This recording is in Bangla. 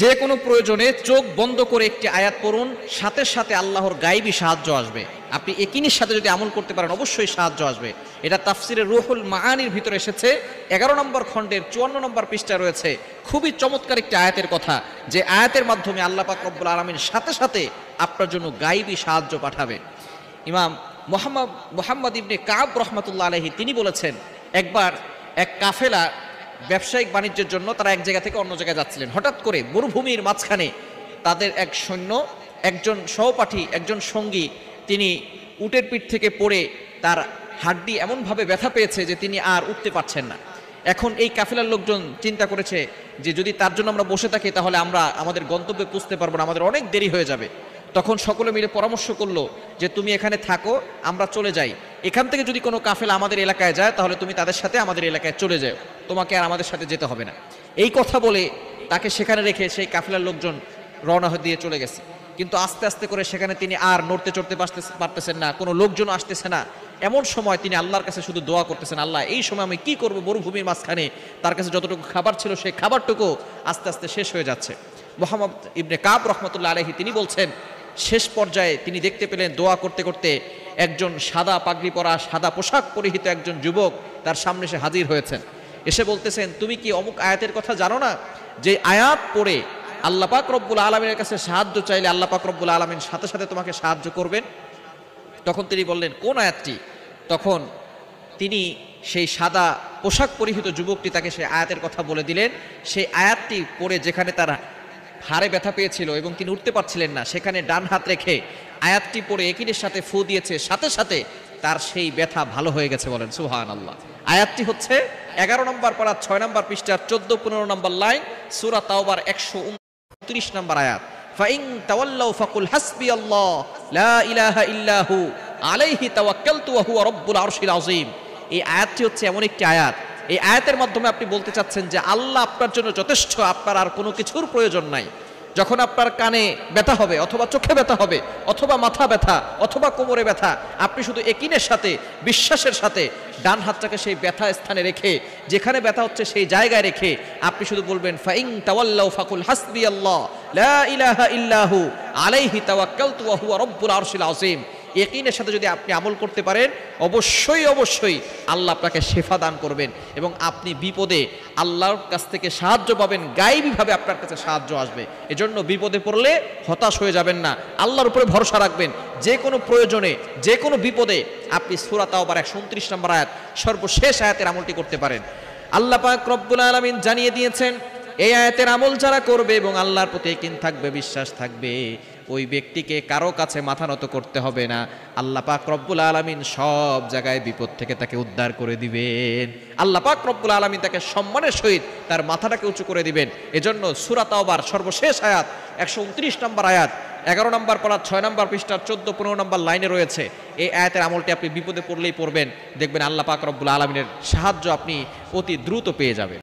যে কোনো প্রয়োজনে চোখ বন্ধ করে একটি আয়াত পড়ুন, সাথে সাথে আল্লাহর গায়েবী সাহায্য আসবে। আপনি একিনের সাথে যদি আমল করতে পারেন অবশ্যই সাহায্য আসবে। এটা তাফসিরে রুহুল মাআনির ভিতরে এসেছে, 11 নম্বর খণ্ডের 54 নম্বর পৃষ্ঠা রয়েছে। খুবই চমৎকার একটি আয়াতের কথা, যে আয়াতের মাধ্যমে আল্লাহ পাক রব্বুল আলামিন সাথে সাথে আপনার জন্য গায়েবী সাহায্য পাঠাবে। ইমাম মুহাম্মদ ইবনে কাব রহমাতুল্লাহ আলাইহি তিনি বলেছেন, একবার এক কাফেলা ব্যবসায়িক বাণিজ্যের জন্য তারা এক জায়গা থেকে অন্য জায়গায় যাচ্ছিলেন। হঠাৎ করে মরুভূমির মাঝখানে তাদের এক সৈন্য, একজন সহপাঠী, একজন সঙ্গী, তিনি উটের পিঠ থেকে পড়ে তার হাড্ডি এমনভাবে ব্যথা পেয়েছে যে তিনি আর উঠতে পারছেন না। এখন এই কাফেলার লোকজন চিন্তা করেছে যে যদি তার জন্য আমরা বসে থাকি তাহলে আমরা আমাদের গন্তব্যে পৌঁছতে পারবো না, আমাদের অনেক দেরি হয়ে যাবে। তখন সকলে মিলে পরামর্শ করলো যে তুমি এখানে থাকো, আমরা চলে যাই। এখান থেকে যদি কোনো কাফেলা আমাদের এলাকায় যায় তাহলে তুমি তাদের সাথে আমাদের এলাকায় চলে যাও, তোমাকে আর আমাদের সাথে যেতে হবে না। এই কথা বলে তাকে সেখানে রেখে সেই কাফেলার লোকজন রওনা দিয়ে চলে গেছে। কিন্তু আস্তে আস্তে করে সেখানে তিনি আর নড়তে চড়তে পারতেছেন না, কোনো লোকজন আসতেছে না। এমন সময় তিনি আল্লাহর কাছে শুধু দোয়া করতেছেন, আল্লাহ এই সময় আমি কি করব, মরুভূমির মাঝখানে তার কাছে যতটুকু খাবার ছিল সেই খাবারটুকু আস্তে আস্তে শেষ হয়ে যাচ্ছে। মুহাম্মদ ইবনে কাব রহমতুল্লাহ আলাইহি তিনি বলছেন, শেষ পর্যায়ে তিনি দেখতে পেলেন দোয়া করতে করতে একজন সাদা পাগড়ি পরা, সাদা পোশাক পরিহিত একজন যুবক তার সামনে এসে হাজির হয়েছেন। এসে বলতেছেন, তুমি কি অমুক আয়াতের কথা জানো না, যে আয়াত পড়ে আল্লাহ পাক রব্বুল আলামিনের কাছে সাহায্য চাইলে আল্লাহ পাক রব্বুল আলামিন সাথে সাথে তোমাকে সাহায্য করবেন? তখন তিনি বললেন, কোন আয়াতটি? তখন তিনি সেই সাদা পোশাক পরিহিত যুবকটি তাকে সেই আয়াতের কথা বলে দিলেন। সেই আয়াতটি পড়ে যেখানে তার হাড়ে ব্যথা পেয়েছিল এবং তিনি উঠতে পারছিলেন না, সেখানে ডান হাত রেখে আয়াতটি পড়ে একিনের সাথে ফু দিয়েছে, সাথে সাথে তার সেই ব্যথা ভালো হয়ে গেছে। বলেন সুবহানাল্লাহ। আয়াতটি হচ্ছে 11 নম্বর পারা 6 নম্বর পৃষ্ঠার 14-15 নম্বর লাইন, সূরা তাওবার 129 নম্বর আয়াত। ফাইন তাওয়াল্লাউ ফাকুল হাসবিয়াল্লাহ লা ইলাহা ইল্লাহু আলাইহি তাওয়াক্কালতু ওয়া হুয়া রাব্বুল আরশিল আযীম। এই আয়াতটি হচ্ছে এমন একটি আয়াত, এই আয়াতের মাধ্যমে আপনি বলতে চাচ্ছেন যে আল্লাহ আপনার জন্য যথেষ্ট, আপনার আর কোনো কিছুর প্রয়োজন নাই। যখন আপনার কানে ব্যথা হবে, অথবা চোখে ব্যথা হবে, অথবা মাথা ব্যথা, অথবা কোমরে ব্যথা, আপনি শুধু একিনের সাথে, বিশ্বাসের সাথে ডান হাতটাকে সেই ব্যথা স্থানে রেখে, যেখানে ব্যথা হচ্ছে সেই জায়গায় রেখে আপনি শুধু বলবেন, ফাইন তাওয়াল্লাউ ফাকুল হাসবিয়াল্লাহ লা ইলাহা ইল্লাহু আলাইহি তাওয়াক্কালতু ওয়া হুয়া রাব্বুল আরশিল আযীম। ইয়াকিনের সাথে যদি আপনি আমল করতে পারেন অবশ্যই অবশ্যই আল্লাহ আপনাকে শেফা দান করবেন এবং আপনি বিপদে আল্লাহর কাছ থেকে সাহায্য পাবেন, গায়েবীভাবে আপনার কাছে সাহায্য আসবে। এজন্য বিপদে পড়লে হতাশ হয়ে যাবেন না, আল্লাহর উপরে ভরসা রাখবেন। যে কোনো প্রয়োজনে, যে কোনো বিপদে আপনি সূরা তাওবার 129 নম্বর আয়াত সর্বশেষ আয়াতের আমলটি করতে পারেন। আল্লাহ পাক রব্বুল আলামিন জানিয়ে দিয়েছেন, এই আয়াতের আমল যারা করবে এবং আল্লাহর প্রতি ইয়াকিন থাকবে, বিশ্বাস থাকবে, ওই ব্যক্তিকে কারো কাছে মাথা নত করতে হবে না। আল্লাহ পাক রব্বুল আলামিন সব জায়গায় বিপদ থেকে তাকে উদ্ধার করে দিবেন। আল্লাহ পাক রব্বুল আলামিন তাকে সম্মানের সহিত তার মাথাটাকে উঁচু করে দিবেন। এজন্য সূরা তাওবার সর্বশেষ আয়াত 129 নম্বর আয়াত 11 নম্বর পারা 6 নম্বর পৃষ্ঠার 14-15 নম্বর লাইনে রয়েছে। এই আয়াতের আমলটি আপনি বিপদে পড়লেই পড়বেন, দেখবেন আল্লাহ পাক রব্বুল আলামিনের সাহায্য আপনি অতি দ্রুত পেয়ে যাবেন।